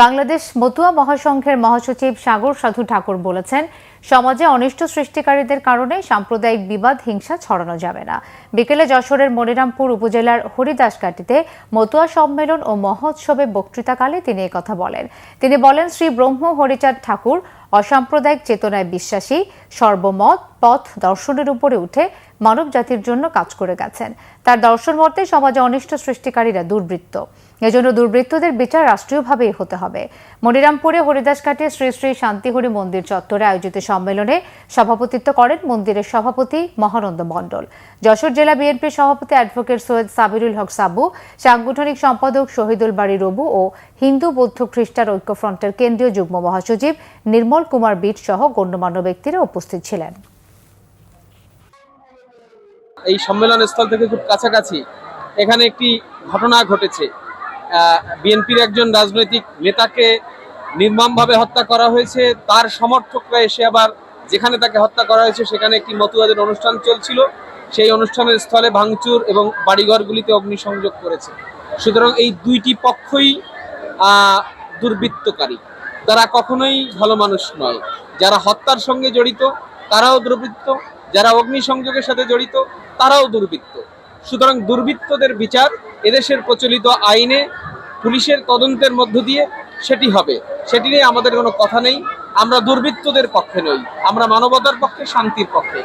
বাংলাদেশ মতুয়া মহাসংঘের মহাসচিব সাগর সাধু ঠাকুর বলেছেন, সমাজে অনিষ্ট সৃষ্টিকারীদের কারণে সাম্প্রদায়িক বিবাদ হিংসা ছড়ানো যাবে না। বিকেলে যশোরের মনিরামপুর উপজেলার হরিদাসকাটিতে মতুয়া সম্মেলন ও মহোৎসবে বক্তৃতাকালে তিনি একথা বলেন। তিনি বলেন, শ্রী ব্রহ্ম হরিচাঁদ ঠাকুর অসাম্প্রদায়িক চেতনায় বিশ্বাসী, সর্বমত পথ দর্শনের উপরে উঠে মানব জাতির জন্য কাজ করে গেছেন। তার দর্শন মতে সমাজে অনিষ্ট সৃষ্টিকারীরা দুর্বৃত্ত, এজন্য দুর্বৃত্তদের বিচার রাষ্ট্রীয়ভাবেই হতে হবে। মনিরামপুরে হরিদাসঘাটে শ্রী শ্রী শান্তিহরি মন্দির চত্বরে আয়োজিত সম্মেলনে সভাপতিত্ব করেন মন্দিরের সভাপতি মহানন্দ মণ্ডল। যশোর জেলা বিএনপির সভাপতি অ্যাডভোকেট সৈয়দ সাবিরুল হক সাবু, সাংগঠনিক সম্পাদক শহীদুল বাড়ি রবু ও হিন্দু বৌদ্ধ খ্রিস্টান ঐক্যফ্রন্টের কেন্দ্রীয় যুগ্ম মহাসচিব নির্মল কুমার বিট সহ গণ্যমান্য ব্যক্তিরা উপস্থিত ছিলেন। এই সম্মেলন স্থল থেকে খুব কাছাকাছি এখানে একটি ঘটনা ঘটেছে। বিএনপির একজন রাজনৈতিক নেতাকে নির্মমভাবে হত্যা করা হয়েছে। তার সমর্থকরা এসে আবার যেখানে তাকে হত্যা করা হয়েছে সেখানে একটি মতুয়াদের অনুষ্ঠান চলছিল। সেই অনুষ্ঠানের স্থলে ভাঙচুর এবং বাড়িঘরগুলিতে অগ্নিসংযোগ করেছে। সুতরাং এই দুইটি পক্ষই দুর্বৃত্তকারী, তারা কখনোই ভালো মানুষ নয়। যারা হত্যার সঙ্গে জড়িত তারাও দুর্বৃত্ত, যারা অগ্নিসংযোগের সাথে জড়িত তারাও দুর্বৃত্ত। সুতরাং দুর্বৃত্তদের বিচার এদেশের প্রচলিত আইনে পুলিশের তদন্তের মধ্য দিয়ে সেটি হবে, সেটি নিয়ে আমাদের কোনো কথা নেই। আমরা দুর্বৃত্তদের পক্ষে নই, আমরা মানবতার পক্ষে, শান্তির পক্ষে।